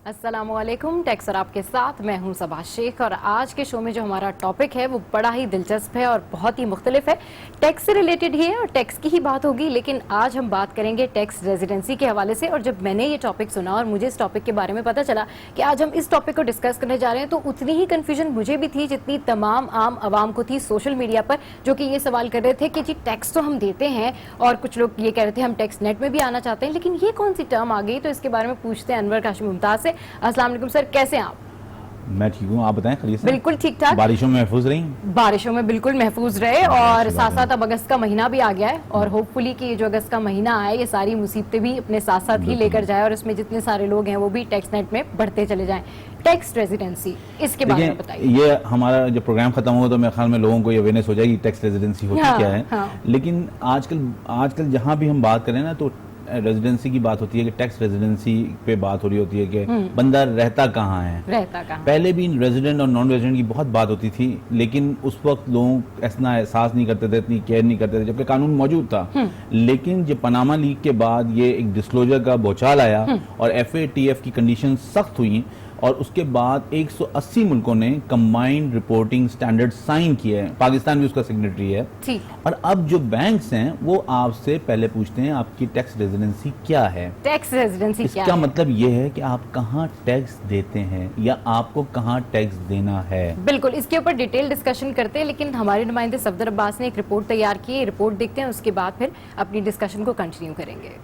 अस्सलामुअलैकुम। टैक्सर आपके साथ मैं हूं सबा शेख और आज के शो में जो हमारा टॉपिक है वो बड़ा ही दिलचस्प है और बहुत ही मुख्तलिफ है। टैक्स से रिलेटेड ही है और टैक्स की ही बात होगी, लेकिन आज हम बात करेंगे टैक्स रेजिडेंसी के हवाले से। और जब मैंने ये टॉपिक सुना और मुझे इस टॉपिक के बारे में पता चला कि आज हम इस टॉपिक को डिस्कस करने जा रहे हैं, तो उतनी ही कन्फ्यूजन मुझे भी थी जितनी तमाम आम आवाम को थी सोशल मीडिया पर, जो कि ये सवाल कर रहे थे कि जी टैक्स तो हम देते हैं, और कुछ लोग ये कह रहे थे हम टैक्स नेट में भी आना चाहते हैं, लेकिन ये कौन सी टर्म आ गई। तो इसके बारे में पूछते हैं अनवर काशिम मुमताज से। अस्सलाम वालेकुम सर, कैसे हैं आप? मैं ठीक हूँ, आप बताएं खैरियत से? बिल्कुल ठीक ठाक। बारिशों में महफूज रही? बारिशों में बिल्कुल महफूज रहे, और साथ साथ अब अगस्त का महीना भी आ गया है और होपफुली कि ये जो अगस्त का महीना आए ये सारी मुसीबतें भी अपने साथ साथ ही लेकर जाए और इसमें जितने सारे लोग हैं वो भी टैक्स नेट में बढ़ते चले जाएं। टैक्स रेजिडेंसी, इसके बारे में बताइए। ये हमारा जब प्रोग्राम खत्म होगा तो मेरे ख्याल में लोगों को ये अवेयरनेस हो जाएगी टैक्स रेजिडेंसी होती क्या है। लेकिन आजकल जहाँ भी हम बात करें ना, तो रेजिडेंसी की बात होती है कि टैक्स रेजिडेंसी पे बात हो रही होती है कि बंदा रहता कहाँ है। पहले भी रेजिडेंट और नॉन रेजिडेंट की बहुत बात होती थी, लेकिन उस वक्त लोग ऐसा एहसास नहीं करते थे, इतनी केयर नहीं करते थे, जबकि कानून मौजूद था। लेकिन जब पनामा लीक के बाद ये एक डिस्क्लोजर का बौछार आया और FATF की कंडीशन सख्त हुई और उसके बाद 180 मुल्कों ने कंबाइंड रिपोर्टिंग स्टैंडर्ड साइन किए हैं, पाकिस्तान भी उसका सिग्नेटरी है। और अब जो बैंक्स हैं वो आपसे पहले पूछते हैं आपकी टैक्स रेजिडेंसी क्या है। टैक्स रेजिडेंसी क्या इसका है? मतलब ये है कि आप कहाँ टैक्स देते हैं या आपको कहाँ टैक्स देना है। बिल्कुल, इसके ऊपर डिटेल डिस्कशन करते हैं, लेकिन हमारे नुमाइंदे सफदर अब्बास ने एक रिपोर्ट तैयार की है। रिपोर्ट देखते हैं, उसके बाद फिर अपनी डिस्कशन को कंटिन्यू करेंगे।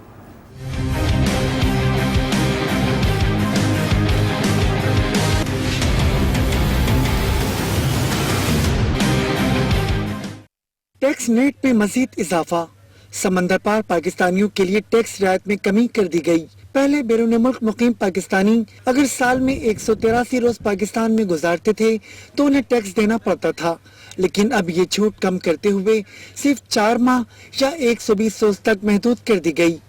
टैक्स नेट में मजीद इजाफा, समंदर पार पाकिस्तानियों के लिए टैक्स रियायत में कमी कर दी गई। पहले बैरून मुल्क मुकीम पाकिस्तानी अगर साल में 183 रोज पाकिस्तान में गुजारते थे तो उन्हें टैक्स देना पड़ता था, लेकिन अब ये छूट कम करते हुए सिर्फ 4 माह या 120 रोज तक महदूद कर दी गई।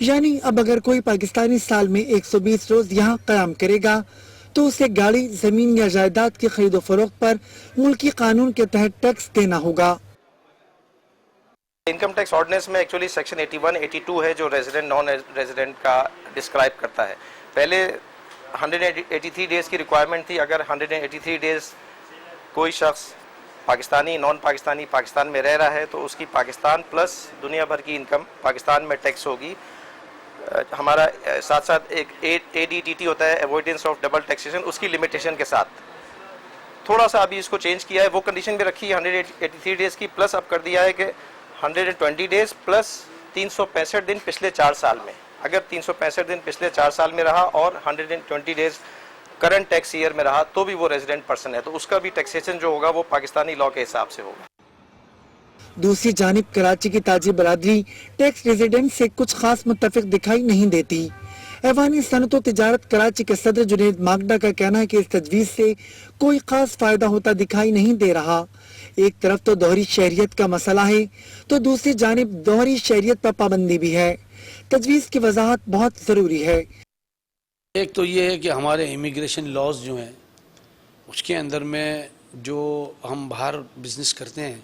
यानी अब अगर कोई पाकिस्तानी साल में 120 रोज यहाँ कयाम करेगा तो उसे गाड़ी, जमीन या जायदाद की खरीदो फरोख्त पर मुल्की कानून के तहत टैक्स देना होगा। इनकम टैक्स ऑर्डिनेंस में एक्चुअली सेक्शन 81, 82 है जो रेजिडेंट नॉन रेजिडेंट का डिस्क्राइब करता है। पहले 183 डेज़ की रिक्वायरमेंट थी। अगर 183 डेज़ कोई शख्स पाकिस्तानी, नॉन पाकिस्तानी पाकिस्तान में रह रहा है तो उसकी पाकिस्तान प्लस दुनिया भर की इनकम पाकिस्तान में टैक्स होगी। हमारा साथ साथ एक ADTT होता है, अवॉइडेंस ऑफ डबल टैक्सेशन, उसकी लिमिटेशन के साथ थोड़ा सा अभी इसको चेंज किया है। वो कंडीशन भी रखी है 183 डेज़ की, प्लस अब कर दिया है कि 120 डेज प्लस 365 दिन पिछले 4 साल में। अगर 365 दिन पिछले 4 साल में रहा और 120 डेज करंट टैक्स ईयर में रहा तो भी वो रेजिडेंट पर्सन है, तो उसका भी टैक्सेशन जो होगा वो पाकिस्तानी लॉ के हिसाब से होगा। दूसरी जानिब कराची की ताजी बरादरी टैक्स रेजिडेंट से कुछ खास मुत्तफिक दिखाई नहीं देती। ऐवानी सनत व तिजारत कराची के सदर जुनैद मागदा का कहना है कि इस तजवीज से कोई खास फायदा होता दिखाई नहीं दे रहा। एक तरफ तो दोहरी शहरियत का मसला है तो दूसरी जानिब दोहरी शहरियत पर पाबंदी भी है। तजवीज की वजाहत बहुत जरूरी है। एक तो ये है कि हमारे इमिग्रेशन लॉज जो हैं उसके अंदर में जो हम बाहर बिजनेस करते हैं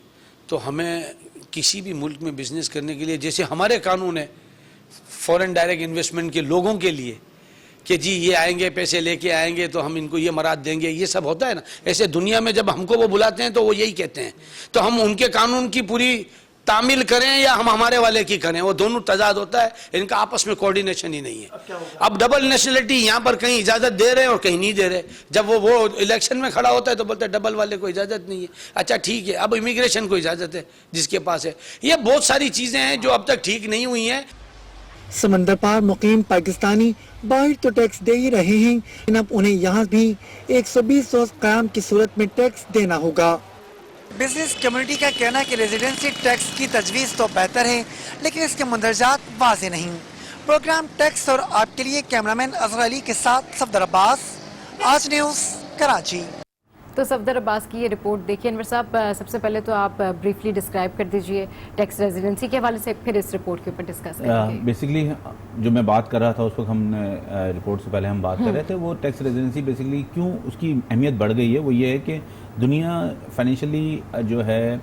तो हमें किसी भी मुल्क में बिजनेस करने के लिए जैसे हमारे कानून है फॉरेन डायरेक्ट इन्वेस्टमेंट के लोगों के लिए कि जी ये आएंगे, पैसे लेके आएंगे तो हम इनको ये मराद देंगे, ये सब होता है ना। ऐसे दुनिया में जब हमको वो बुलाते हैं तो वो यही कहते हैं, तो हम उनके कानून की पूरी तामील करें या हम हमारे वाले की करें, वो दोनों तजाद होता है, इनका आपस में कोऑर्डिनेशन ही नहीं है। अब डबल नेशनलिटी यहाँ पर कहीं इजाज़त दे रहे हैं और कहीं नहीं दे रहे। जब वो इलेक्शन में खड़ा होता है तो बोलते हैं डबल वाले को इजाज़त नहीं है। अच्छा ठीक है, अब इमिग्रेशन को इजाज़त है जिसके पास है। ये बहुत सारी चीज़ें हैं जो अब तक ठीक नहीं हुई हैं। समंदर पार मुकीम पाकिस्तानी बाहर तो टैक्स दे ही रहे हैं, लेकिन अब उन्हें यहाँ भी 120 रोज कयाम की सूरत में टैक्स देना होगा। बिजनेस कम्युनिटी का कहना है कि रेजिडेंसी टैक्स की तजवीज़ तो बेहतर है, लेकिन इसके मंदरजात वाज़ेह नहीं। प्रोग्राम टैक्स और आपके लिए कैमरामैन अजहर अली के साथ सफदर अब्बास, आज न्यूज़ कराची। तो सफदर अब्बास की ये रिपोर्ट देखिए। अनवर साहब, सबसे पहले तो आप ब्रीफली डिस्क्राइब कर दीजिए टैक्स रेजिडेंसी के हवाले से, फिर इस रिपोर्ट के ऊपर डिस्कस करेंगे। बेसिकली जो मैं बात कर रहा था उस वक्त हमने रिपोर्ट से पहले हम बात कर रहे थे, वो टैक्स रेजिडेंसी बेसिकली क्यों उसकी अहमियत बढ़ गई है। वो ये है कि दुनिया फाइनेंशियली जो है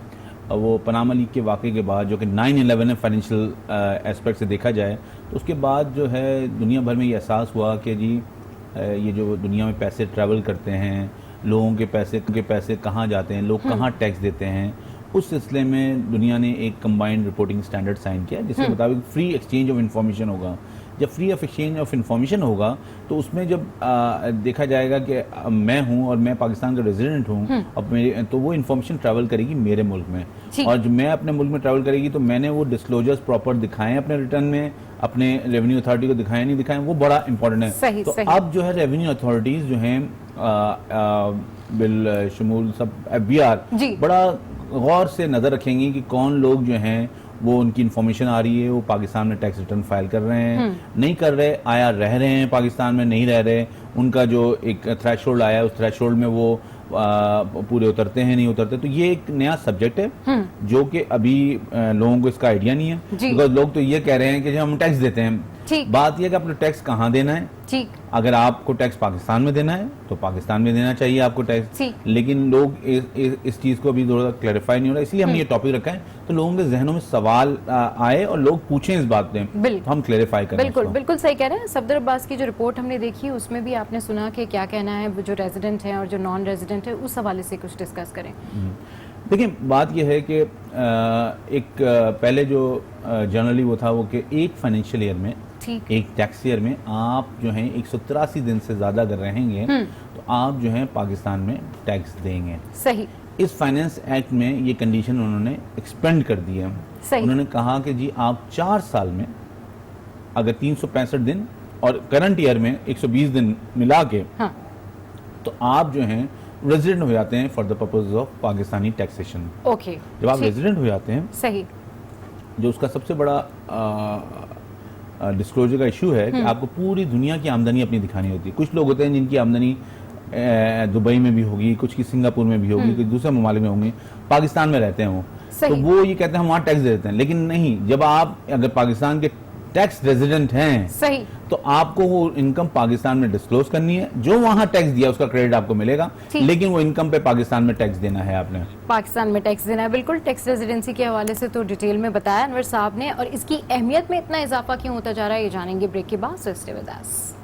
वो पनामा लीक के वाक़े के बाद, जो कि 9/11 है फाइनेंशियल एस्पेक्ट से देखा जाए, तो उसके बाद जो है दुनिया भर में ये एहसास हुआ कि जी ये जो दुनिया में पैसे ट्रैवल करते हैं, लोगों के पैसे कहाँ जाते हैं, लोग कहाँ टैक्स देते हैं, उस सिलसिले में दुनिया ने एक कंबाइंड रिपोर्टिंग स्टैंडर्ड साइन किया जिसके मुताबिक फ्री एक्सचेंज ऑफ इन्फॉर्मेशन होगा। जब free of exchange of information होगा तो उसमें जब देखा जाएगा कि मैं हूं और मैं पाकिस्तान का रेजिडेंट हूं, अब मेरे तो वो इन्फॉर्मेशन ट्रैवल करेगी मेरे मुल्क में, और जब मैं अपने मुल्क में ट्रैवल करेगी तो मैंने वो डिस्क्लोजर्स प्रॉपर दिखाएं अपने रिटर्न में, अपने रेवेन्यू अथॉरिटी को दिखाएं नहीं दिखाएं, वो बड़ा इंपॉर्टेंट है। तो अब जो है रेवेन्यू अथॉरिटीज जो हैं बिल शमूल सब FBI बड़ा गौर से नज़र रखेंगी कि कौन लोग जो हैं वो उनकी इन्फॉर्मेशन आ रही है, वो पाकिस्तान में टैक्स रिटर्न फाइल कर रहे हैं, नहीं कर रहे, आया रह रहे हैं पाकिस्तान में, नहीं रह रहे, उनका जो एक थ्रेशोल्ड आया उस थ्रेशोल्ड में वो पूरे उतरते हैं नहीं उतरते। तो ये एक नया सब्जेक्ट है जो कि अभी लोगों को इसका आइडिया नहीं है, बिकॉज लोग तो ये कह रहे हैं कि जब हम टैक्स देते हैं, बात यह कि अपना टैक्स कहाँ देना है। ठीक, अगर आपको टैक्स पाकिस्तान में देना है तो पाकिस्तान में देना चाहिए आपको टैक्स, लेकिन लोग इस चीज को अभी थोड़ा क्लैरिफाई नहीं हो रहा, इसलिए हमने ये टॉपिक रखा है तो लोगों के जहनों में सवाल आए और लोग पूछें इस बात में, तो हम क्लैरिफाई करें। बिल्कुल बिल्कुल सही कह रहे हैं। सफदर अब्बास की जो रिपोर्ट हमने देखी उसमें भी आपने सुना कि क्या कहना है जो रेजिडेंट है और जो नॉन रेजिडेंट है, उस हवाले से कुछ डिस्कस करें। देखिए बात यह है कि एक पहले जो जनरली वो था वो कि एक फाइनेंशियल ईयर में, एक टैक्स ईयर में आप जो है 183 दिन से ज्यादा अगर रहेंगे तो आप जो है पाकिस्तान में टैक्स देंगे। सही। इस फाइनेंस एक्ट में ये कंडीशन उन्होंने एक्सपेंड कर दी है। सही। उन्होंने कहा कि जी आप 4 साल में अगर 365 दिन और करंट ईयर में 120 दिन मिला के, हाँ, तो आप जो हैं रेजिडेंट हो जाते हैं for the purpose of Pakistani taxation. Okay. जब आप रेजिडेंट हो जाते हैं, सही, जो उसका सबसे बड़ा डिस्क्लोजर का इशू है कि आपको पूरी दुनिया की आमदनी अपनी दिखानी होती है। कुछ लोग होते हैं जिनकी आमदनी दुबई में भी होगी, कुछ की सिंगापुर में भी होगी, कुछ दूसरे ममालिक में होंगी, पाकिस्तान में रहते हैं वो, तो वो ये कहते हैं हम वहाँ टैक्स देते हैं। लेकिन नहीं, जब आप अगर पाकिस्तान के टैक्स रेजिडेंट हैं, सही, तो आपको वो इनकम पाकिस्तान में डिस्क्लोज करनी है, जो वहां टैक्स दिया उसका क्रेडिट आपको मिलेगा, लेकिन वो इनकम पे पाकिस्तान में टैक्स देना है, आपने पाकिस्तान में टैक्स देना है। बिल्कुल, टैक्स रेजिडेंसी के हवाले से तो डिटेल में बताया अनवर साहब ने, और इसकी अहमियत में इतना इजाफा क्यों होता जा रहा है ये जानेंगे ब्रेक के बाद। So stay with us.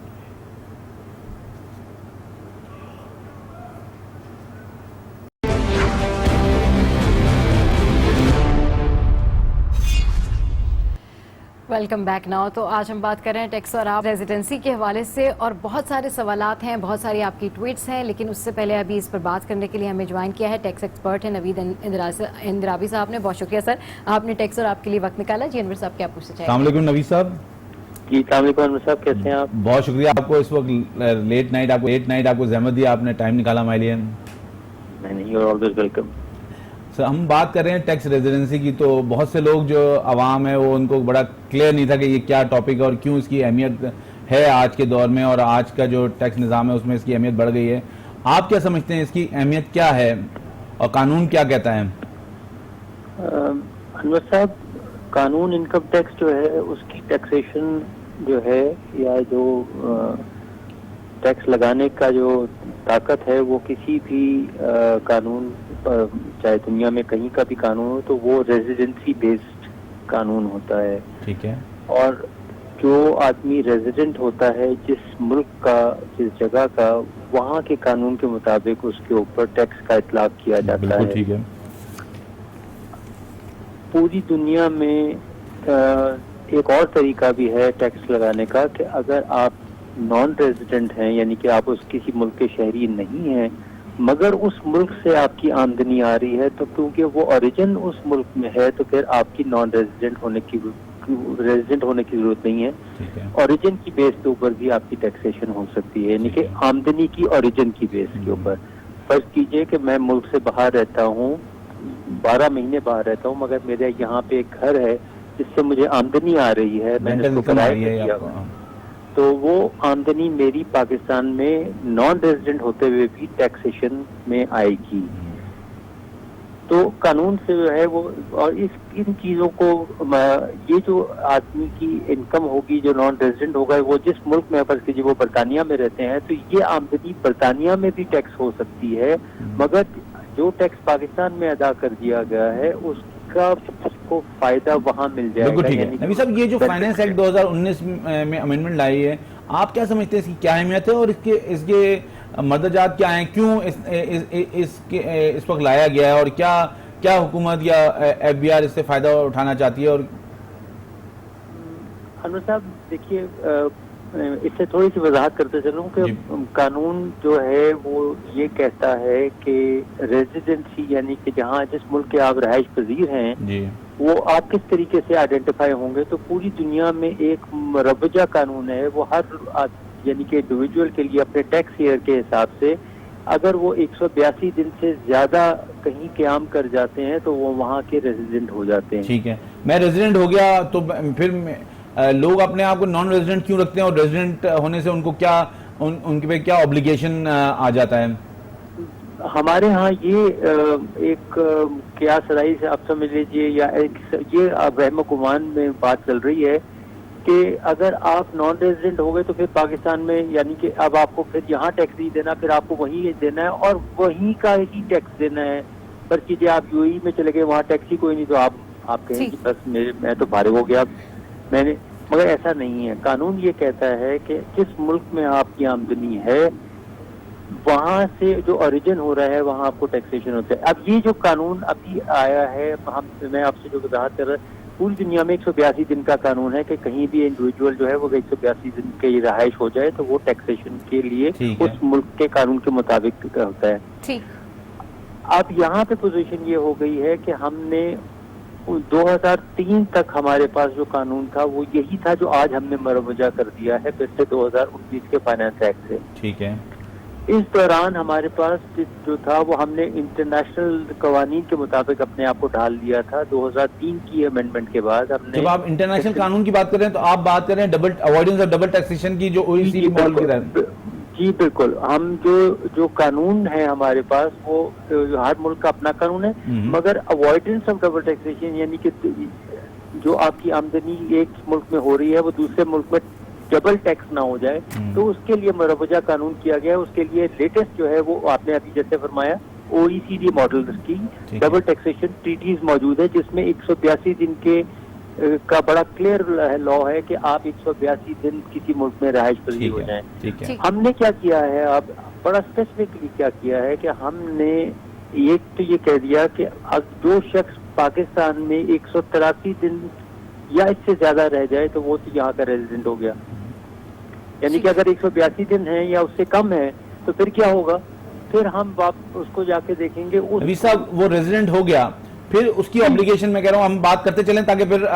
Welcome back now. तो आज हम बात कर रहे हैं टैक्स और आप रेजिडेंसी के हवाले से, और बहुत सारे सवालात हैं, बहुत सारी आपकी ट्वीट्स हैं, लेकिन उससे पहले अभी इस पर बात करने के लिए हमें ज्वाइन किया है टैक्स एक्सपर्ट है नवीद इंदिराबी साहब ने। बहुत शुक्रिया सर, आपने टैक्स और आपके लिए वक्त निकाला। जी अनवर साहब क्या पूछना चाहिए? अस्सलाम वालेकुम नवीद साहब। जी अस्सलाम वालेकुम अनवर साहब, कैसे हैं आप? बहुत शुक्रिया आपको, इस वक्त लेट नाइट आपको जहमत दी, आपने टाइम निकाला हमारे लिए। नहीं, you are always welcome. Sir हम बात कर रहे हैं टैक्स रेजिडेंसी की, तो बहुत से लोग जो आवाम है वो उनको बड़ा क्लियर नहीं था कि ये क्या टॉपिक है और क्यों इसकी अहमियत है आज के दौर में, और आज का जो टैक्स निज़ाम है उसमें इसकी अहमियत बढ़ गई है। आप क्या समझते हैं इसकी अहमियत क्या है और कानून क्या कहता है? अनवर साहब, कानून इनकम टैक्स जो है उसकी टैक्सेशन जो है या जो टैक्स लगाने का जो ताकत है वो किसी भी कानून, चाहे दुनिया में कहीं का भी कानून हो, तो वो रेजिडेंसी बेस्ड कानून होता है। ठीक है। और जो आदमी रेजिडेंट होता है जिस मुल्क का, जिस जगह का, वहाँ के कानून के मुताबिक उसके ऊपर टैक्स का इतलाक किया जाता है। ठीक है। पूरी दुनिया में एक और तरीका भी है टैक्स लगाने का कि अगर आप नॉन रेजिडेंट हैं, यानी कि आप उस किसी मुल्क के शहरी नहीं हैं, मगर उस मुल्क से आपकी आमदनी आ रही है, तो क्योंकि वो ओरिजिन उस मुल्क में है तो फिर आपकी नॉन रेजिडेंट होने की जरूरत नहीं है। ओरिजिन की बेस के ऊपर भी आपकी टैक्सेशन हो सकती है, यानी कि आमदनी की ओरिजिन की बेस के ऊपर। फर्ज कीजिए कि मैं मुल्क से बाहर रहता हूँ, 12 महीने बाहर रहता हूँ, मगर मेरे यहाँ पे एक घर है जिससे मुझे आमदनी आ रही है, मैंने उसको किराए पे दिया, तो वो आमदनी मेरी पाकिस्तान में नॉन रेजिडेंट होते हुए भी टैक्सेशन में आएगी। तो कानून से जो है वो, और इन चीजों को, ये जो आदमी की इनकम होगी जो नॉन रेजिडेंट होगा, वो जिस मुल्क में फर्ज कीजिए वो बरतानिया में रहते हैं, तो ये आमदनी बरतानिया में भी टैक्स हो सकती है, मगर जो टैक्स पाकिस्तान में अदा कर दिया गया है उसका उसको फायदा वहाँ मिल जाएगा। बिल्कुल ठीक है। नबी साहब, ये जो फाइनेंस एक्ट 2019 में अमेंडमेंट लाई है, आप क्या समझते हैं इसकी क्या अहमियत है और इसके इसके मदजात क्या हैं, क्यों इस वक्त लाया गया है और क्या क्या हुकूमत या FBR इससे फायदा उठाना चाहती है? और अनु साहब देखिए, इससे थोड़ी सी वजाहत करते चलूं कि कानून जो है वो ये कहता है कि रेजिडेंसी यानी कि जहाँ जिस मुल्क के आप रहायश पजीर हैं जी, वो आप किस तरीके से आइडेंटिफाई होंगे। तो पूरी दुनिया में एक मुरवजा कानून है, वो हर यानी कि इंडिविजुअल के लिए अपने टैक्स ईयर के हिसाब से अगर वो 182 दिन से ज्यादा कहीं क़याम कर जाते हैं तो वो वहाँ के रेजिडेंट हो जाते हैं। ठीक है, मैं रेजिडेंट हो गया तो फिर लोग अपने आप को नॉन रेजिडेंट क्यों रखते हैं और रेजिडेंट होने से उनको क्या उनके पे क्या ऑब्लिगेशन आ जाता है? हमारे यहाँ ये एक क्या सराई से आप समझ लीजिए या ये वहम गुमान में बात चल रही है कि अगर आप नॉन रेजिडेंट हो गए तो फिर पाकिस्तान में यानी कि अब आपको फिर यहाँ टैक्स नहीं देना, फिर आपको वहीं देना है और वहीं का ही टैक्स देना है। पर कीजिए आप UAE में चले गए, वहाँ टैक्स ही कोई नहीं, तो आप कहें कि बस मैं तो फारिग हो गया मैंने, मगर ऐसा नहीं है। कानून ये कहता है कि जिस मुल्क में आपकी आमदनी है वहाँ से जो ओरिजिन हो रहा है वहाँ आपको टैक्सेशन होता है। अब ये जो कानून अभी आया है, मैं आपसे जो वजाहत कर रहा हूँ, पूरी दुनिया में 182 दिन का कानून है कि कहीं भी इंडिविजुअल जो है वो 182 दिन की रहायश हो जाए तो वो टैक्सेशन के लिए उस मुल्क के कानून के मुताबिक होता है। ठीक। अब यहाँ पे पोजीशन ये हो गई है कि हमने 2003 तक हमारे पास जो कानून था वो यही था जो आज हमने मरवजा कर दिया है फिर से 2019 के फाइनेंस एक्ट से। ठीक है। इस दौरान हमारे पास जो था वो हमने इंटरनेशनल कवानीन के मुताबिक अपने आप को ढाल दिया था। 2003 की अमेंडमेंट के बाद हमने, जब आप इंटरनेशनल कानून की बात कर रहे हैं तो आप बात कर रहे हैं double avoidance of double taxation की, जो OECD मॉडल की तरह। जी बिल्कुल, हम जो कानून है हमारे पास वो हर मुल्क का अपना कानून है, मगर अवॉइडेंस ऑफ डबल टैक्सेशन यानी कि जो आपकी आमदनी एक मुल्क में हो रही है वो दूसरे मुल्क में डबल टैक्स ना हो जाए, तो उसके लिए मरवजा कानून किया गया है। उसके लिए लेटेस्ट जो है वो आपने अभी जैसे फरमाया OECD मॉडल की डबल टैक्सेशन ट्रीटीज मौजूद है, जिसमें 182 दिन के का बड़ा क्लियर लॉ है कि आप 182 दिन किसी मुल्क में रहायश पजीर हो जाए। हमने क्या किया है, अब बड़ा स्पेसिफिकली क्या किया है कि हमने एक तो ये कह दिया कि अब जो शख्स पाकिस्तान में 183 दिन या इससे ज्यादा रह जाए तो वो तो यहाँ का रेजिडेंट हो गया। यानी कि अगर 182 दिन है या उससे कम है तो फिर क्या होगा, फिर हम उसको जाके देखेंगे। अभी साहब वो रेजिडेंट हो गया, फिर उसकी ऑब्लिगेशन मैं कह रहा हूँ हम बात करते चलें ताकि फिर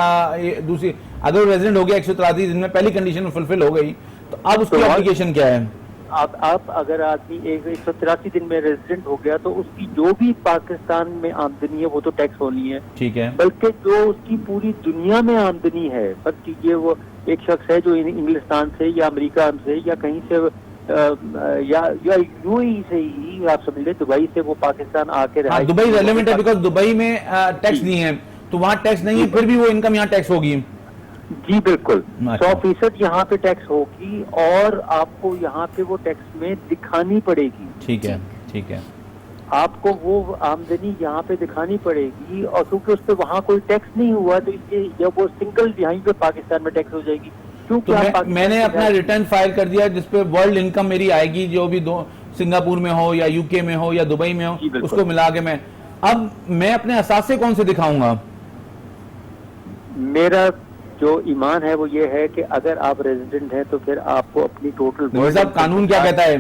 दूसरी, अगर रेजिडेंट हो गया 183 दिन में पहली कंडीशन फुलफिल हो गई तो अब उसकी ऑब्लिगेशन क्या है? आप अगर आदमी 183 दिन में रेजिडेंट हो गया तो उसकी जो भी पाकिस्तान में आमदनी है वो तो टैक्स होनी है। ठीक है। बल्कि जो उसकी पूरी दुनिया में आमदनी है, पर कीजिए वो एक शख्स है जो इंग्लिस्तान से या अमेरिका से या कहीं से या UAE से ही आप समझ ले, दुबई से वो पाकिस्तान आके रहा। दुबई रेलेवेंट है बिकॉज दुबई में टैक्स नहीं है, तो वहाँ टैक्स नहीं है, फिर भी वो इनकम यहाँ टैक्स होगी। जी बिल्कुल, 100% यहाँ पे टैक्स होगी और आपको यहाँ पे वो टैक्स में दिखानी पड़ेगी। ठीक है, ठीक है। आपको वो आमदनी यहाँ पे दिखानी पड़ेगी और क्योंकि उस पर वहाँ कोई टैक्स नहीं हुआ तो इसलिए जब वो सिंगल यहीं पे पाकिस्तान में टैक्स हो जाएगी। तो मैंने अपना रिटर्न फाइल कर दिया जिसपे वर्ल्ड इनकम मेरी आएगी, जो भी सिंगापुर में हो या UK में हो या दुबई में हो, उसको मिला के मैं अपने असासे कौन से दिखाऊंगा? मेरा जो ईमान है वो ये है कि अगर आप रेजिडेंट हैं तो फिर आपको अपनी टोटल साहब कानून क्या कहता है?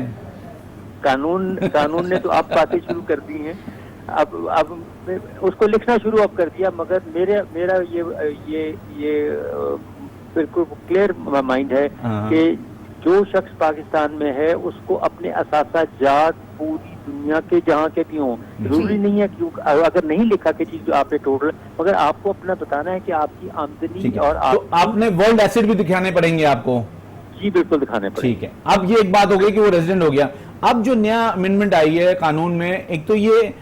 कानून ने तो आप बातें शुरू कर दी हैं, अब उसको लिखना शुरू अब कर दिया, मगर मेरा ये बिल्कुल क्लियर माइंड है कि जो शख्स पाकिस्तान में है उसको अपने असासा जात पूरी दुनिया के जहाँ के भी हों, जरूरी नहीं है क्यों अगर नहीं लिखा कि चीज आपने टोटल, मगर आपको अपना बताना है कि आपकी आमदनी और तो आपने वर्ल्ड एसेट भी दिखाने पड़ेंगे आपको। जी बिल्कुल दिखाने पड़ेंगे। ठीक है, अब ये एक बात हो गई कि वो रेजिडेंट हो गया। अब जो नया अमेंडमेंट आई है कानून में, एक तो ये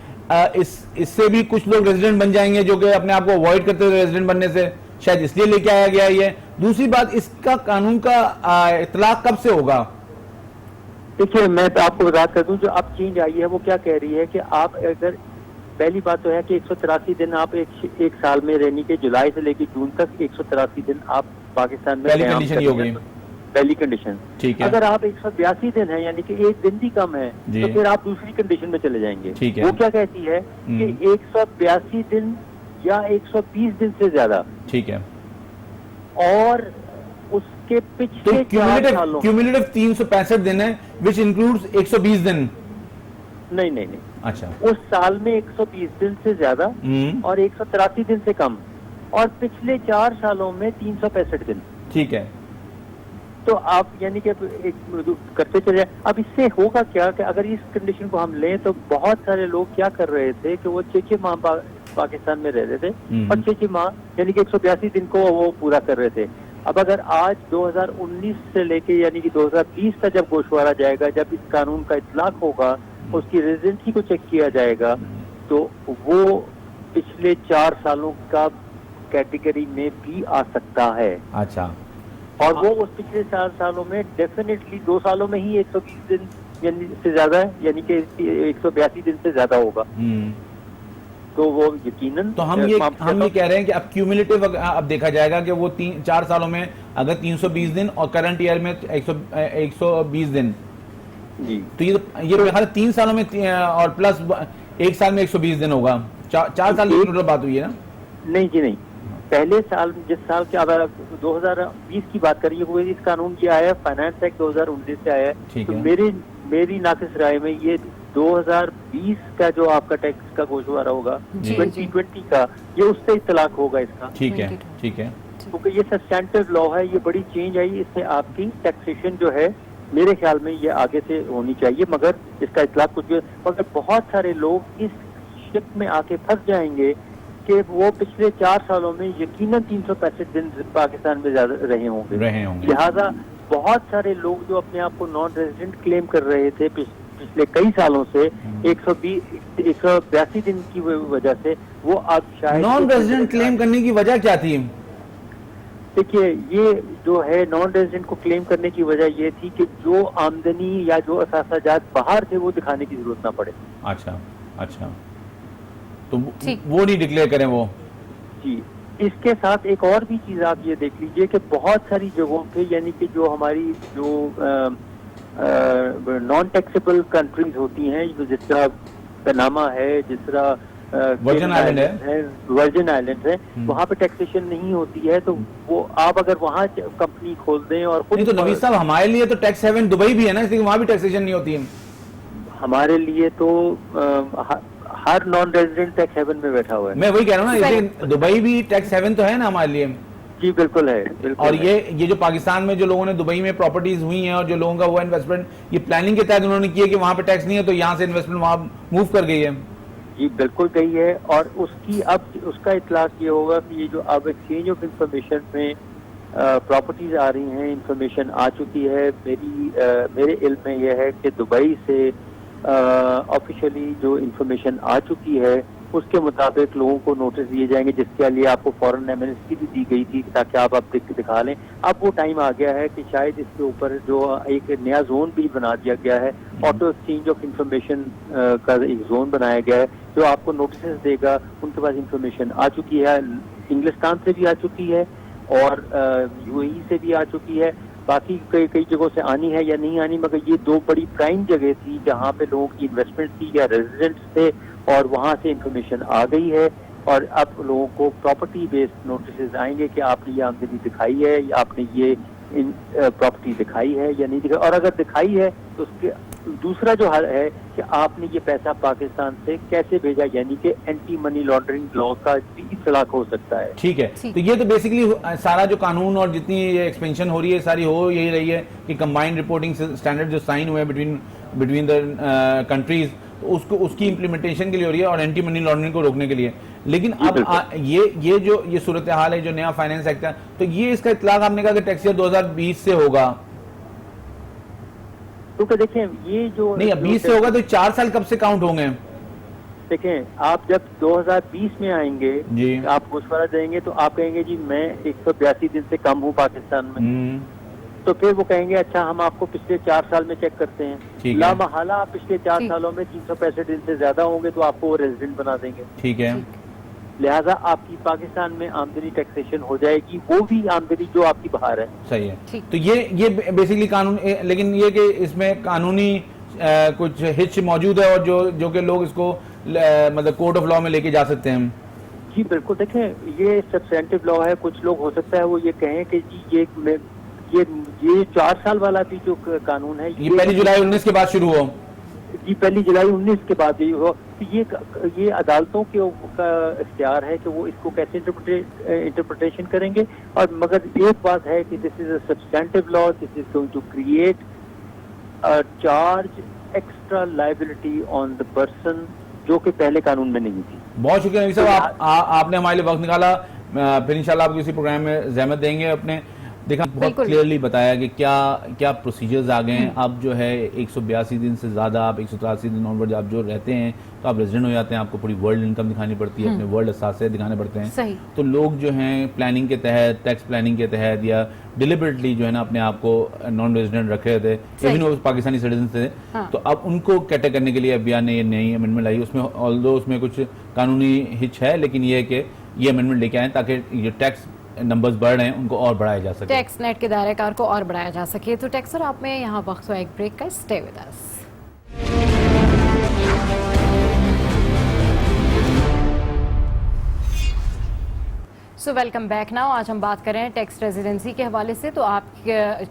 इससे भी कुछ लोग रेजिडेंट बन जाएंगे जो कि अपने आप को अवॉइड करते हुए रेजिडेंट बनने से, शायद इसलिए लेके आया गया ये। दूसरी बात, इसका कानून का इतलाक कब से होगा? देखिए मैं तो आपको बता कर दूं, जो अब चेंज आई है वो क्या कह रही है कि आप अगर, पहली बात तो है कि 183 दिन आप एक साल में रहने के जुलाई से लेकर जून तक 183 दिन आप पाकिस्तान में पहली कंडीशन ये हो गई। पहली कंडीशन। ठीक है। अगर आप 182 दिन है यानी कि एक दिन भी कम है जी। तो फिर आप दूसरी कंडीशन में चले जाएंगे। ठीक है। वो क्या कहती है कि 182 दिन या 120 दिन से ज्यादा, ठीक है, और उसके तो पिछले 4 सालों, क्यूमुलेटिव 365 दिन है विच इंक्लूड्स 120 दिन। नहीं नहीं नहीं, अच्छा, उस साल में 120 दिन से ज्यादा और 183 दिन से कम, और पिछले 4 सालों में 365 दिन। ठीक है। तो आप यानी कि एक करते चले जाए। अब इससे होगा क्या कि अगर इस कंडीशन को हम लें तो बहुत सारे लोग क्या कर रहे थे कि वो 6 माह पाकिस्तान में रह रहे थे और 6 माह यानी कि 182 दिन को वो पूरा कर रहे थे। अब अगर आज 2019 से लेके यानी कि 2020 का जब गोशवारा जाएगा, जब इस कानून का इतलाक होगा, उसकी रेजिडेंसी को चेक किया जाएगा, तो वो पिछले 4 सालों का कैटेगरी में भी आ सकता है। अच्छा, और वो उस पिछले 4 सालों में डेफिनेटली 2 सालों में ही 120 दिन यानी से ज्यादा है, यानी कि 182 दिन से ज्यादा होगा। तो वो यकीनन, तो हम ये कह रहे हैं कि अब क्यूमुलेटिव अब देखा जाएगा कि वो 4 सालों में अगर 320 दिन और करंट ईयर में 120 दिन जी, तो ये मेरे ख्याल 3 सालों में और प्लस 1 साल में 120 दिन होगा। 4 साल की टोटल बात हुई है ना? नहीं जी नहीं, पहले साल जिस साल के अगर 2020 की बात करिए, वो इस कानून की आया है, फाइनेंस एक्ट 2019 से आया है। तो मेरी नाकिस राय में ये 2020 का जो आपका टैक्स का गोशवारा होगा 2020 का, ये उससे इतलाक होगा इसका। ठीक है, ठीक है, क्योंकि ये सब्सटेंटिव लॉ है, ये बड़ी चेंज आई, इससे आपकी टैक्सेशन जो है मेरे ख्याल में ये आगे से होनी चाहिए, मगर इसका इतलाक कुछ भी, मगर बहुत सारे लोग इस शिक में आके फंस जाएंगे कि वो पिछले 4 सालों में यकीनन 365 दिन पाकिस्तान में ज्यादा रहे होंगे। लिहाजा बहुत सारे लोग जो अपने आप को नॉन रेजिडेंट क्लेम कर रहे थे पिछले कई सालों से 182 दिन की वजह से, वो अब शायद नॉन रेजिडेंट क्लेम करने की वजह क्या थी? देखिए, ये जो है नॉन रेजिडेंट को क्लेम करने की वजह ये थी कि जो आमदनी या जो असासाजात बाहर थे वो दिखाने की जरूरत ना पड़े। अच्छा अच्छा, तो वो नहीं डिक्लेयर करें वो। जी, इसके साथ एक और भी चीज आप ये देख लीजिए कि बहुत सारी जगहों पे यानी कि जो हमारी जो नॉन टैक्सेबल कंट्रीज होती हैं, जिस तरह पनामा है, जिस तरह वर्जिन आइलैंड है, वर्जिन आइलैंड है, वहाँ पे टैक्सेशन नहीं होती है। तो वो आप अगर वहाँ कंपनी खोल दें और खुद, नहीं तो नवीद साहब हमारे लिए तो टैक्स हेवन दुबई भी है ना, इसलिए वहाँ भी टैक्सेशन नहीं होती है। हमारे लिए तो हर नॉन रेजिडेंट टैक्स हेवन में बैठा हुआ है। मैं वही कह रहा हूँ ना, दुबई भी टैक्स हेवन तो है ना हमारे लिए। जी बिल्कुल है, बिल्कुल। और ये जो पाकिस्तान में जो लोगों ने दुबई में प्रॉपर्टीज हुई हैं और जो लोगों का वो इन्वेस्टमेंट ये प्लानिंग के तहत उन्होंने किया कि वहाँ पे टैक्स नहीं है, तो यहाँ से इन्वेस्टमेंट वहाँ मूव कर गई है। जी बिल्कुल गई है, और उसकी अब उसका इतलाक ये होगा कि ये जो अब एक्सचेंज ऑफ इंफॉर्मेशन में प्रॉपर्टीज आ रही हैं, इंफॉर्मेशन आ चुकी है। मेरे इल्म में यह है कि दुबई से ऑफिशियली जो इंफॉर्मेशन आ चुकी है उसके मुताबिक लोगों को नोटिस दिए जाएंगे, जिसके लिए आपको फॉरेन एमनेस्टी भी दी गई थी ताकि आप दिखा लें। अब वो टाइम आ गया है कि शायद इसके ऊपर जो एक नया जोन भी बना दिया गया है, ऑटो एक्सचेंज ऑफ इंफॉर्मेशन का एक जोन बनाया गया है जो आपको नोटिस देगा। उनके पास इंफॉर्मेशन आ चुकी है, इंग्लिस्तान से भी आ चुकी है और यूएई से भी आ चुकी है। बाकी कई जगहों से आनी है या नहीं आनी, मगर ये 2 बड़ी प्राइम जगह थी जहाँ पे लोगों की इन्वेस्टमेंट थी या रेजिडेंट्स थे, और वहाँ से इंफॉर्मेशन आ गई है। और अब लोगों को प्रॉपर्टी बेस्ड नोटिस आएंगे कि आपने ये आमदनी दिखाई है या आपने ये प्रॉपर्टी दिखाई है या नहीं दिखाई, और अगर दिखाई है तो उसके दूसरा जो हल है कि आपने ये पैसा पाकिस्तान से कैसे भेजा, यानी कि एंटी मनी लॉन्ड्रिंग लॉ का भी इतलाक हो सकता है। ठीक है, तो ये तो बेसिकली सारा जो कानून और जितनी ये एक्सपेंशन हो रही है सारी हो यही रही है कि कंबाइंड रिपोर्टिंग स्टैंडर्ड जो साइन हुए बिटवीन द कंट्रीज, उसको उसकी इम्प्लीमेंटेशन के लिए हो रही है और एंटी मनी लॉन्ड्रिंग को रोकने के लिए। लेकिन अब ये सूरत हाल है जो नया फाइनेंस एक्ट है, तो ये इसका इतलाक आपने कहा कि टैक्स ईयर 2020 से होगा, क्योंकि देखें ये जो नहीं अब 20 से होगा तो 4 साल कब से काउंट होंगे? देखें, आप जब 2020 में आएंगे जी, आप गोशवारा देंगे तो आप कहेंगे जी मैं 182 दिन से कम हूँ पाकिस्तान में, तो फिर वो कहेंगे अच्छा हम आपको पिछले 4 साल में चेक करते हैं। लामहला आप पिछले 4 सालों में 365 दिन से ज्यादा होंगे तो आपको वो रेजिडेंट बना देंगे। ठीक है, लिहाजा आपकी पाकिस्तान में आमदनी टैक्सेशन हो जाएगी, वो भी आमदनी जो आपकी बाहर है। सही है। ठीक। तो ये बेसिकली कानून, लेकिन ये कि इसमें कानूनी कुछ हिच मौजूद है और जो कि लोग इसको मतलब कोर्ट ऑफ लॉ में लेके जा सकते हैं। जी बिल्कुल, देखें ये सब्सटेंटिव लॉ है। कुछ लोग हो सकता है वो ये कहें कि जी ये 4 साल वाला भी जो कानून है ये 1 जुलाई 19 के बाद शुरू हो। जी 1 जुलाई 19 के बाद ये हो, तो ये अदालतों का इख्तियार है कि वो इसको कैसे इंटरप्रिटेशन करेंगे। और मगर एक बात है कि this is a substantive law, this is going to create a charge extra liability on the person, जो कि पहले कानून में नहीं थी। बहुत शुक्रिया नबी साहब, आपने हमारे लिए वक्त निकाला। फिर इंशाल्लाह आपको इसी प्रोग्राम में जहमत देंगे। अपने देखा बहुत क्लियरली बताया कि क्या प्रोसीजर्स आ गए हैं। अब जो है 182 दिन से ज़्यादा, आप 183 दिन ऑनवर्ड आप जो रहते हैं तो आप रेजिडेंट हो जाते हैं, आपको पूरी वर्ल्ड इनकम दिखानी पड़ती है, अपने वर्ल्ड असासे दिखाने पड़ते हैं। सही। तो लोग जो हैं प्लानिंग के तहत, टैक्स प्लानिंग के तहत या डिलिबरेटली जो है ना अपने आप को नॉन रेजिडेंट रख रहे थे, इवन वो पाकिस्तानी सिटीजन थे। हाँ। तो अब उनको कैटर करने के लिए एफबीआई ने ये नई अमेंडमेंट लाई। उसमें ऑल्दो उसमें कुछ कानूनी हिच है, लेकिन ये है कि ये अमेंडमेंट लेके आए ताकि ये टैक्स नंबर्स बढ़ रहे हैं उनको और बढ़ाया जा सके, टैक्स नेट के दायरे कार को और बढ़ाया जा सके। तो टैक्सर आप में यहाँ वक्त हुआ एक ब्रेक का, stay with us. So welcome back now. आज हम बात कर रहे हैं टैक्स रेजिडेंसी के हवाले से। तो आप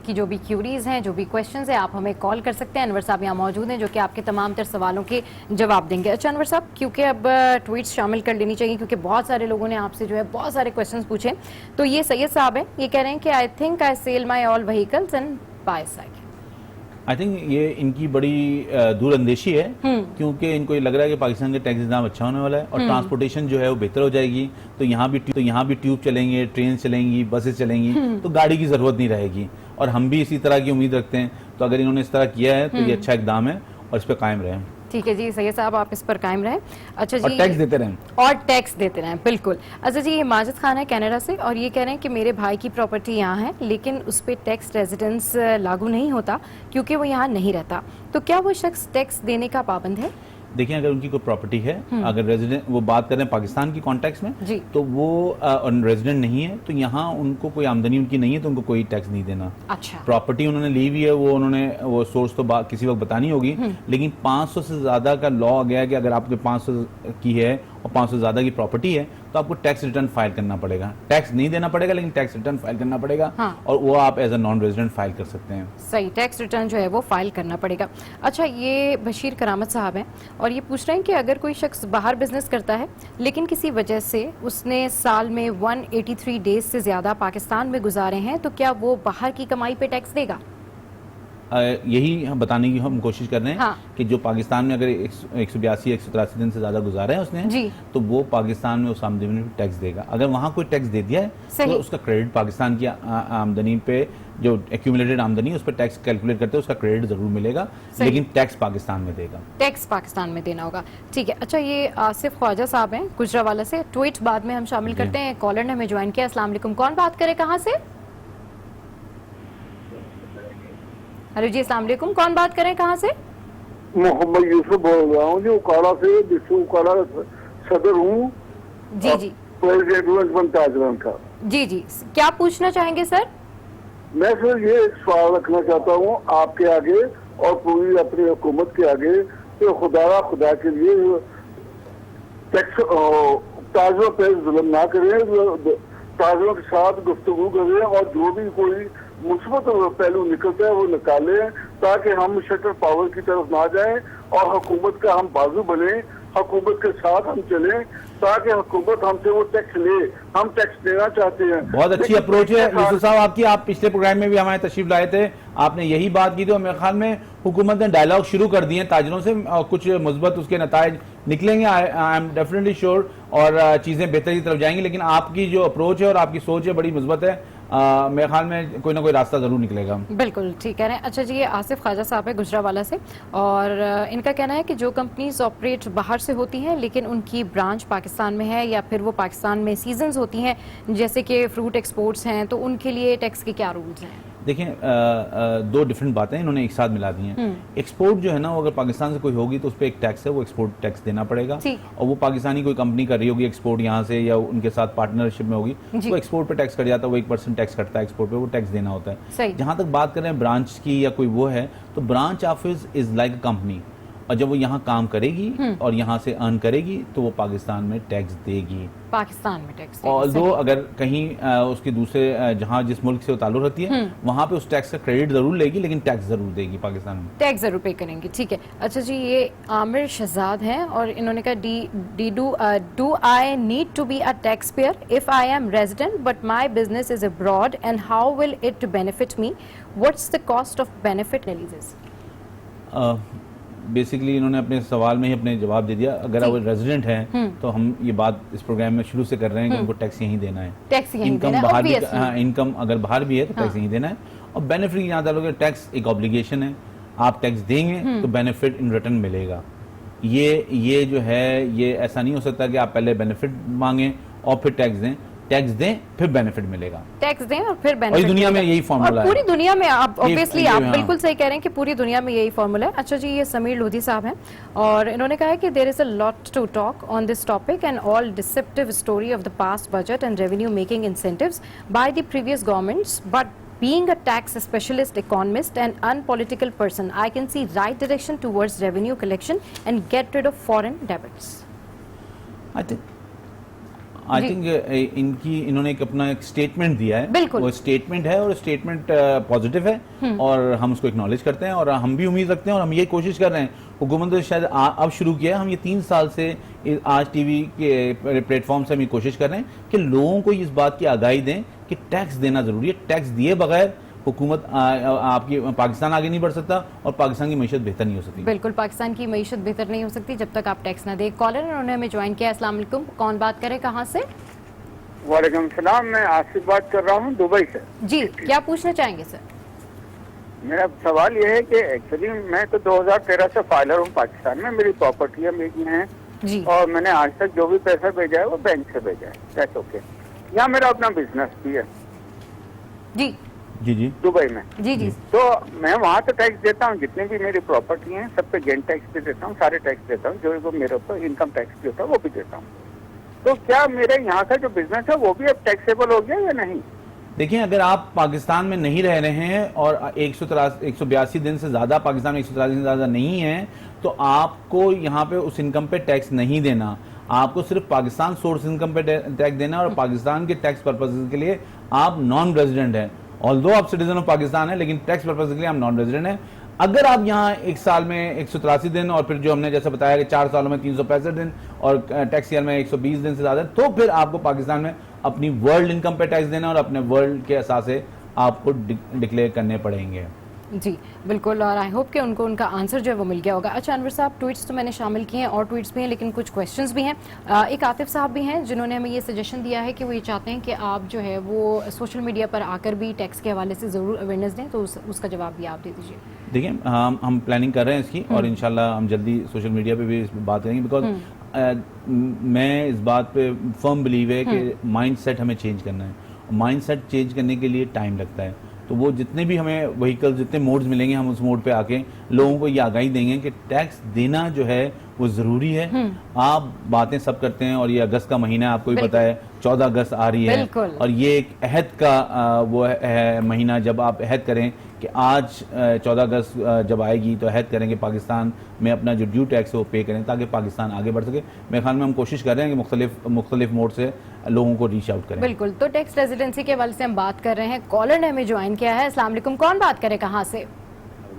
की जो भी क्यूरीज हैं, जो भी क्वेश्चंस हैं, आप हमें कॉल कर सकते हैं। अनवर साहब यहाँ मौजूद हैं जो कि आपके तमाम तर सवालों के जवाब देंगे। अच्छा अनवर साहब, क्योंकि अब ट्वीट्स शामिल कर लेनी चाहिए क्योंकि बहुत सारे लोगों ने आपसे जो है बहुत सारे क्वेश्चंस पूछे। तो ये सैयद साहब हैं, ये कह रहे हैं कि I think I sell my all vehicles and buy cycle. I think ये इनकी बड़ी दूरअंदेशी है, क्योंकि इनको ये लग रहा है कि पाकिस्तान का टैक्स निज़ाम अच्छा होने वाला है और ट्रांसपोर्टेशन जो है वो बेहतर हो जाएगी। तो यहाँ भी ट्यूब चलेंगे, ट्रेन चलेंगी, बसेस चलेंगी, तो गाड़ी की ज़रूरत नहीं रहेगी। और हम भी इसी तरह की उम्मीद रखते हैं। तो अगर इन्होंने इस तरह किया है तो ये अच्छा इकदाम है और इस पर कायम रहें। ठीक है जी सैयद साहब, आप इस पर कायम रहें। अच्छा जी, और टैक्स देते रहें। और टैक्स देते रहें, बिल्कुल। अच्छा जी, ये माजिद खान है कनाडा से और ये कह रहे हैं कि मेरे भाई की प्रॉपर्टी यहाँ है लेकिन उस पर टैक्स रेजिडेंस लागू नहीं होता क्योंकि वो यहाँ नहीं रहता। तो क्या वो शख्स टैक्स देने का पाबंद है? देखिए, अगर उनकी कोई प्रॉपर्टी है, अगर रेजिडेंट, वो बात कर रहे हैं पाकिस्तान की कॉन्टेक्स्ट में जी, तो वो रेजिडेंट नहीं है, तो यहाँ उनको कोई आमदनी उनकी नहीं है तो उनको कोई टैक्स नहीं देना। अच्छा, प्रॉपर्टी उन्होंने ली हुई है, वो सोर्स तो किसी वक्त बतानी होगी, लेकिन 500 से ज्यादा का लॉ आ गया है कि अगर आपके 500 की है और 500 से ज्यादा की प्रॉपर्टी है तो आपको टैक्स रिटर्न फाइल करना पड़ेगा। टैक्स नहीं देना पड़ेगा लेकिन टैक्स रिटर्न फाइल करना पड़ेगा। हाँ। और वो आप as a non resident file कर सकते हैं। सही, टैक्स रिटर्न जो है वो फाइल करना पड़ेगा। अच्छा, ये बशीर करामत साहब हैं और ये पूछ रहे हैं कि अगर कोई शख्स बाहर बिजनेस करता है लेकिन किसी वजह से उसने साल में 183 डेज से ज्यादा पाकिस्तान में गुजारे हैं तो क्या वो बाहर की कमाई पे टैक्स देगा? यही हम बताने की हम कोशिश कर रहे हैं। हाँ। कि जो पाकिस्तान में अगर 182 183 दिन से ज्यादा गुजारे हैं उसने जी, तो वो पाकिस्तान में उस आमदनी में टैक्स देगा। अगर वहाँ कोई टैक्स दे दिया है सही। तो उसका क्रेडिट पाकिस्तान की आमदनी पे, जो एक्यूमुलेटेड आमदनी है उस पर टैक्स कैलकुलेट करते हैं, उसका क्रेडिट जरूर मिलेगा, लेकिन टैक्स पाकिस्तान में देगा। टैक्स पाकिस्तान में देना होगा। ठीक है। अच्छा, ये आसिफ ख्वाजा साहब हैं गुजरावाला से। ट्वीट बाद में हम शामिल करते हैं। कॉलर ने हमें ज्वाइन किया। अस्सलाम वालेकुम, कौन बात करे, कहाँ से? हेलो जी, अस्सलाम वालेकुम, कौन बात करें, कहाँ से? मोहम्मद यूसुफ बोल रहा हूँ, जो उकाड़ा से विश्व उकाड़ा सदर हूँ। जी जी प्रेसिडेंट ताजरान का। जी जी, क्या पूछना चाहेंगे सर? मैं सर ये एक सवाल रखना चाहता हूँ आपके आगे और पूरी अपनी हुकूमत के आगे कि खुदा के लिए टैक्स ताजरों पर जुल्म ना करें, ताजरों के साथ गुफ्तगू करें और जो भी कोई मुस्बत पहलू निकलता है वो निकाले ताकि हम शटर पावर की तरफ ना जाएं और हुकूमत का हम बाजू बने, हुकूमत के साथ हम चलें ताकि हुकूमत हमसे वो टैक्स ले। हम टैक्स देना चाहते हैं। बहुत अच्छी अप्रोच है यूसुफ साहब आपकी। आप पिछले प्रोग्राम में भी हमारे तशरीफ लाए थे, आपने यही बात की थी और मेरे ख्याल में हुकूमत ने डायलॉग शुरू कर दिए ताजरों से और कुछ मुस्बत उसके नताइज निकलेंगे। आई एम डेफिनेटली श्योर और चीजें बेहतर की तरफ जाएंगी। लेकिन आपकी जो अप्रोच है और आपकी सोच है बड़ी मुस्बत है। मेरे ख्याल में कोई ना कोई रास्ता जरूर निकलेगा। बिल्कुल ठीक कह रहे हैं। अच्छा जी, ये आसिफ ख्वाजा साहब है गुजरावाला से और इनका कहना है कि जो कंपनीज ऑपरेट बाहर से होती हैं लेकिन उनकी ब्रांच पाकिस्तान में है या फिर वो पाकिस्तान में सीजन्स होती हैं जैसे कि फ्रूट एक्सपोर्ट्स हैं, तो उनके लिए टैक्स के क्या रूल्स हैं? देखें दो डिफरेंट बातें इन्होंने एक साथ मिला दी हैं। एक्सपोर्ट जो है ना वो अगर पाकिस्तान से कोई होगी तो उस पर एक टैक्स है, वो एक्सपोर्ट टैक्स देना पड़ेगा। और वो पाकिस्तानी कोई कंपनी कर रही होगी एक्सपोर्ट यहाँ से या उनके साथ पार्टनरशिप में होगी, वो एक्सपोर्ट पे टैक्स कट जाता है, वो 1% टैक्स कटता है एक्सपोर्ट पे, वो टैक्स देना होता है। जहाँ तक बात करें ब्रांच की या कोई वो है, तो branch office is like a company, और जब वो यहाँ काम करेगी और यहाँ से अर्न करेगी तो वो पाकिस्तान में टैक्स देगी। पाकिस्तान में टैक्स और दो अगर कहीं उसके दूसरे जहाँ जिस मुल्क से वो ताल्लुक रखती है वहाँ पे उस टैक्स का क्रेडिट जरूर लेगी, लेकिन टैक्स जरूर देगी पाकिस्तान में, टैक्स जरूर पे करेंगे। ठीक है, अच्छा जी, ये आमिर शहजाद हैं और इन्होंने कहा do I need to be a tax payer if I am resident but my business is abroad and how will it benefit me, what's the cost of benefit analysis? Basically इन्होंने अपने सवाल में ही अपने जवाब दे दिया। अगर वो रेजिडेंट हैं तो हम ये बात इस प्रोग्राम में शुरू से कर रहे हैं कि उनको टैक्स यहीं देना है, टैक्स यहीं इनकम देना है, बाहर भी, obviously। इनकम अगर बाहर भी है तो टैक्स यहीं देना है। और बेनिफिट यहाँ तक टैक्स एक ऑब्लिगेशन है, आप टैक्स देंगे तो बेनिफिट इन रिटर्न मिलेगा। ये जो है ये ऐसा नहीं हो सकता कि आप पहले बेनिफिट मांगे और फिर टैक्स दें, टैक्स दें फिर बेनिफिट मिलेगा, टैक्स दें और फिर बेनिफिट। और दुनिया में यही फॉर्मूला है, पूरी दुनिया में आप ऑब्वियसली आप हाँ। बिल्कुल सही कह रहे हैं कि पूरी दुनिया में यही फॉर्मूला है। अच्छा जी, ये समीर लोधी साहब हैं और इन्होंने कहा है कि there is a lot to talk on this topic and all deceptive story of the past budget and revenue making incentives by the previous governments, but being a tax specialist, economist and unpolitical person, I can see right direction towards revenue collection and get rid of foreign debits. I think इन्होंने अपना एक statement दिया है, बिल्कुल। वो statement है और statement positive है और हम उसको एक्नॉलेज करते हैं और हम भी उम्मीद रखते हैं और हम ये कोशिश कर रहे हैं। हुकूमत ने शायद अब शुरू किया है, हम ये 3 साल से आज टीवी के प्लेटफॉर्म से हम ये कोशिश कर रहे हैं कि लोगों को इस बात की आगाही दें कि टैक्स देना जरूरी है। टैक्स दिए बगैर हुकूमत आपकी पाकिस्तान आगे नहीं बढ़ सकता और पाकिस्तान की मईशत बेहतर नहीं हो सकती। बिल्कुल, पाकिस्तान की मईशत बेहतर नहीं हो सकती जब तक आप टैक्स ना दें। कॉलर उन्होंने हमें ज्वाइन किया। अस्सलाम वालेकुम, कौन बात करे, कहाँ से? वालेकुम सलाम, मैं आसिफ बात कर रहा हूँ दुबई से। जी, क्या पूछना चाहेंगे सर? मेरा सवाल ये है कि एक्चुअली मैं तो 2013 से फाइलर हूँ पाकिस्तान में, मेरी प्रॉपर्टियाँ मेरी हैं जी, और मैंने आज तक जो भी पैसा भेजा है वो बैंक से भेजा है, दैट्स ओके। यहाँ मेरा अपना बिजनेस भी है जी जी जी दुबई में। जी जी, तो मैं वहाँ तो टैक्स देता हूँ, जितनी भी मेरी प्रॉपर्टी हैं सब पे गेन टैक्स भी देता हूँ, सारे टैक्स देता हूँ, जो मेरे ऊपर इनकम टैक्स भी होता है वो भी देता हूँ। तो क्या मेरे यहाँ का जो बिजनेस है वो भी अब टैक्सेबल हो गया या नहीं? देखिए, अगर आप पाकिस्तान में नहीं रह रहे हैं और 182 दिन से ज्यादा पाकिस्तान में 183 दिन से ज्यादा नहीं है तो आपको यहाँ पे उस इनकम पे टैक्स नहीं देना, आपको सिर्फ पाकिस्तान सोर्स इनकम पे टैक्स देना और पाकिस्तान के टैक्स पर्पसेस के लिए आप नॉन रेजिडेंट हैं। ऑल्दो आप सिटीजन ऑफ पाकिस्तान है लेकिन टैक्स पर्पज के लिए आप नॉन रेजिडेंट हैं। अगर आप यहाँ एक साल में 183 दिन और फिर जो हमने जैसे बताया कि 4 सालों में 365 दिन और टैक्स ईयर में 120 दिन से ज्यादा, तो फिर आपको पाकिस्तान में अपनी वर्ल्ड इनकम पे टैक्स देना और अपने वर्ल्ड के हिसाब से आपको डिक्लेयर करने पड़ेंगे। जी बिल्कुल, और आई होप कि उनको उनका आंसर जो है वो मिल गया होगा। अच्छा अनवर साहब, ट्वीट्स तो मैंने शामिल किए हैं और ट्वीट्स भी हैं लेकिन कुछ क्वेश्चंस भी हैं। एक आतिफ साहब भी हैं जिन्होंने हमें ये सजेशन दिया है कि वो ये चाहते हैं कि आप जो है वो सोशल मीडिया पर आकर भी टैक्स के हवाले से ज़रूर अवेयरनेस दें, तो उसका जवाब भी आप दे दीजिए। देखिए, हम प्लानिंग कर रहे हैं इसकी और इंशाल्लाह हम जल्दी सोशल मीडिया पे भी इस बात करेंगे, बिकॉज मैं इस बात पे फर्म बिलीव है कि माइंड सेट हमें चेंज करना है। माइंड सेट चेंज करने के लिए टाइम लगता है, तो वो जितने भी हमें व्हीकल जितने मोड्स मिलेंगे हम उस मोड पे आके लोगों को ये आगाही देंगे कि टैक्स देना जो है वो ज़रूरी है। आप बातें सब करते हैं और ये अगस्त का महीना आपको भी पता है, 14 अगस्त आ रही है और ये एक अहद का वो है महीना, जब आप अहद करें कि आज 14 अगस्त जब आएगी तो अहद करें कि पाकिस्तान में अपना जो ड्यू टैक्स है वो पे करें ताकि पाकिस्तान आगे बढ़ सके। मेरे ख्याल में हम कोशिश कर रहे हैं कि मुख्तलिफ मोड से लोगों को रीच आउट करें। बिल्कुल, तो टैक्स रेजिडेंसी के हवाले से हम बात कर रहे हैं। कॉलर ने हमें ज्वाइन किया है। अस्सलाम वालेकुम, कौन बात करे, कहाँ से?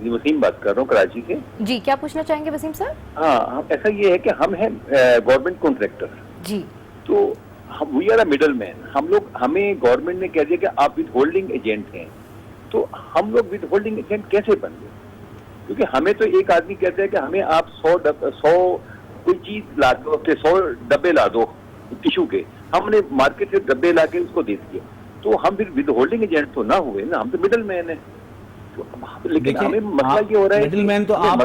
वसीम बात कर रहा हूँ कराची से। जी, क्या पूछना चाहेंगे वसीम सर? हाँ, ऐसा ये है कि हम हैं गवर्नमेंट कॉन्ट्रैक्टर जी, तो हम we are a middle man. हमें गवर्नमेंट ने कह दिया कि आप विद होल्डिंग एजेंट हैं, तो हम लोग विद होल्डिंग एजेंट कैसे बन गए? क्योंकि हमें तो एक आदमी कहता है कि हमें आप 100 कोई चीज ला दो, 100 डब्बे ला दो टिश्यू के, हमने मार्केट से डब्बे ला के उसको दे दिए, तो हम फिर विद होल्डिंग एजेंट तो ना हुए ना, हम तो मिडल मैन है। तो लेकिन हमें मसला ये हो रहा है मिडल मैन तो आप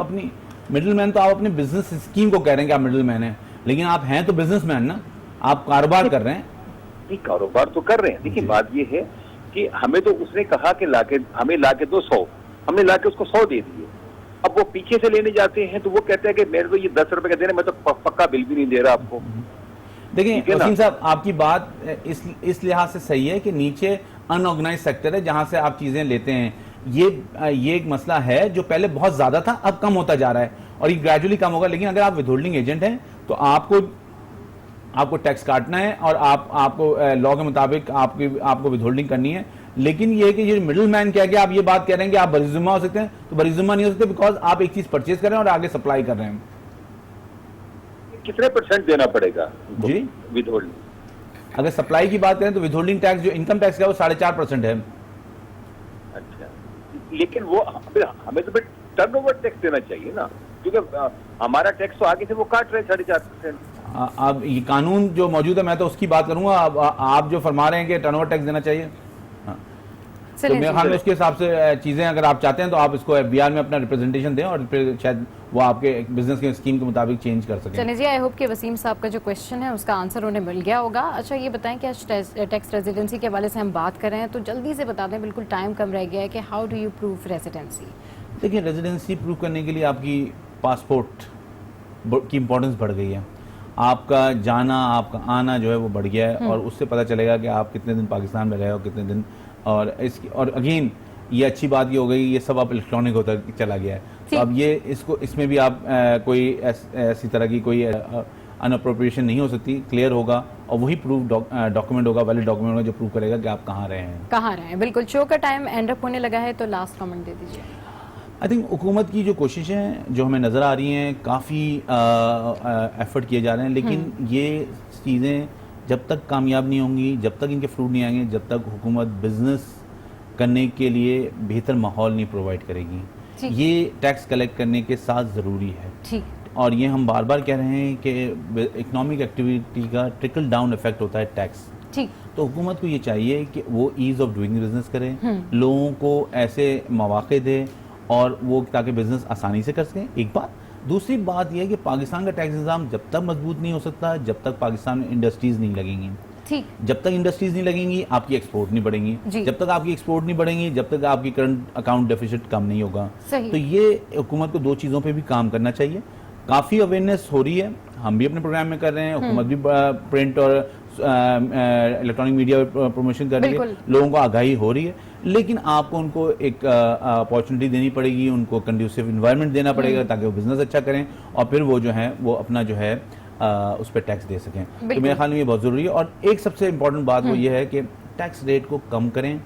अपनी बिजनेस स्कीम को कह रहे हैं कि आप मिडल मैन है, लेकिन आप हैं तो बिजनेसमैन ना, आप कारोबार कर रहे हैं। नहीं, कारोबार तो कर रहे हैं, लेकिन बात ये है कि हमें तो उसने कहा कि हमें लाके दो 100, हमने लाके उसको 100 दे दिए। अब वो पीछे से लेने जाते हैं तो वो कहते हैं कि मेरे को ये 10 रुपए का देना, मैं तो पक्का बिल भी नहीं दे रहा आपको। देखिए वसीम साहब, आपकी बात इस लिहाज से सही है कि नीचे अनऑर्गेनाइज सेक्टर है जहां से आप चीजें लेते हैं। ये एक मसला है जो पहले बहुत ज्यादा था, अब कम होता जा रहा है और ये ग्रेजुअली कम होगा। लेकिन अगर आप विदहोल्डिंग एजेंट हैं तो आपको टैक्स काटना है और आपको लॉ के मुताबिक आपको विदहोल्डिंग करनी है। लेकिन ये है कि ये मिडिल मैन क्या कि आप ये बात कह रहे हैं कि आप बरीजुम्मा हो सकते हैं, तो बरीजुम्मा नहीं हो सकते, बिकॉज आप एक चीज परचेज कर रहे हैं और आगे सप्लाई कर रहे हैं। कितने % देना पड़ेगा जी विदहोल्डिंग? अगर सप्लाई की बात करें तो विदहोल्डिंग टैक्स जो इनकम टैक्स का वो 4.5% है। अच्छा, लेकिन वो हमें तो फिर टर्नओवर टैक्स देना चाहिए ना, क्योंकि हमारा टैक्स तो आगे से वो काट रहे 4.5%। अब ये कानून जो मौजूद है, मैं तो उसकी बात करूंगा। आप जो फरमा रहे हैं कि टर्नओवर टैक्स देना चाहिए, तो मेरे ख्याल में उसके हिसाब से चीजें अगर आप चाहते हैं तो आप इसको एफबीआर में अपना रिप्रेजेंटेशन दें और फिर शायद वो आपके बिजनेस के स्कीम के मुताबिक चेंज कर सकें। चलिए जी, आई होप कि वसीम साहब का जो क्वेश्चन है उसका आंसर उन्हें मिल गया होगा। अच्छा ये बताएं कि आज टैक्स रेजिडेंसी के हवाले से हम बात कर रहे हैं, तो जल्दी से बता दें, बिल्कुल टाइम कम रह गया है, कि how do you prove residency? देखिए, रेजिडेंसी प्रूव करने के लिए आपकी पासपोर्ट की इंपॉर्टेंस बढ़ गई है। आपका जाना, आपका आना जो है वो बढ़ गया है और उससे पता चलेगा कि आप कितने दिन पाकिस्तान में रहे हो, कितने दिन। और अगेन ये अच्छी बात ये हो गई, ये सब अब इलेक्ट्रॉनिक होता चला गया है। तो अब ये इसमें भी आप कोई ऐसी तरह की कोई अनअप्रोप्रिएशन नहीं हो सकती, क्लियर होगा और वही प्रूफ डॉक्यूमेंट होगा, वैलिड डॉक्यूमेंट होगा जो प्रूव करेगा कि आप कहाँ रहे हैं। बिल्कुल, शो का टाइम एंड अप होने लगा है, तो लास्ट कमेंट दे दीजिए। आई थिंक हुकूमत की जो कोशिशें जो हमें नज़र आ रही हैं, काफ़ी एफर्ट किए जा रहे हैं, लेकिन ये चीज़ें जब तक कामयाब नहीं होंगी, जब तक इनके फ्रूट नहीं आएंगे, जब तक हुकूमत बिजनेस करने के लिए बेहतर माहौल नहीं प्रोवाइड करेगी। ये टैक्स कलेक्ट करने के साथ ज़रूरी है। ठीक। और ये हम बार बार कह रहे हैं कि इकोनॉमिक एक्टिविटी का ट्रिकल डाउन इफेक्ट होता है टैक्स। ठीक। तो हुकूमत को ये चाहिए कि वो ईज़ ऑफ डूइंग बिजनेस करे, लोगों को ऐसे मौके दे और वो ताकि बिजनेस आसानी से कर सकें, एक बात। दूसरी बात यह है कि पाकिस्तान का टैक्स निज़ाम जब तक मजबूत नहीं हो सकता जब तक पाकिस्तान में इंडस्ट्रीज नहीं लगेंगी। ठीक। जब तक इंडस्ट्रीज नहीं लगेंगी आपकी एक्सपोर्ट नहीं बढ़ेंगी, जब तक आपकी एक्सपोर्ट नहीं बढ़ेंगी जब तक आपकी करंट अकाउंट डेफिसिट कम नहीं होगा। तो ये हुकूमत को दो चीज़ों पे भी काम करना चाहिए। काफ़ी अवेयरनेस हो रही है, हम भी अपने प्रोग्राम में कर रहे हैं, हुकूमत भी प्रिंट और इलेक्ट्रॉनिक मीडिया प्रमोशन कर रही है, लोगों को आगाही हो रही है, लेकिन आपको उनको एक अपॉर्चुनिटी देनी पड़ेगी, उनको कंड्यूसिव इन्वायरमेंट देना पड़ेगा ताकि वो बिजनेस अच्छा करें और फिर वो जो है वो अपना जो है उस पर टैक्स दे सकें। तो मेरे ख्याल में ये बहुत ज़रूरी है। और एक सबसे इम्पोर्टेंट बात वो ये है कि टैक्स रेट को कम करें,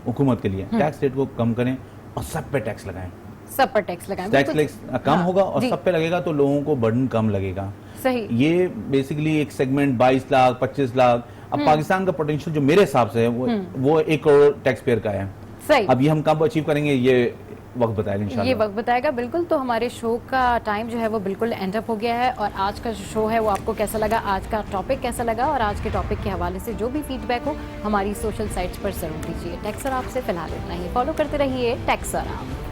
हुकूमत के लिए टैक्स रेट को कम करें और सब पे टैक्स लगाएं। सब पर टैक्स लगाएं, टैक्स कम होगा और सब पे लगेगा तो लोगों को बर्डन कम लगेगा। सही। ये बेसिकली एक सेगमेंट 22 लाख 25 लाख, अब पाकिस्तान का पोटेंशियल जो मेरे हिसाब से है वो 1 करोड़ टैक्स पेयर का है। सही। अब ये हम कब अचीव करेंगे ये वक्त बताएगा इंशाल्लाह। ये वक्त बताएगा बिल्कुल। तो हमारे शो का टाइम जो है वो बिल्कुल एंड अप हो गया है और आज का जो शो है वो आपको कैसा लगा, आज का टॉपिक कैसा लगा और आज के टॉपिक के हवाले से जो भी फीडबैक हो हमारी सोशल साइट्स पर जरूर दीजिए। टैक्स और आपसे फिलहाल इतना ही, फॉलो करते रहिए टैक्स और आप।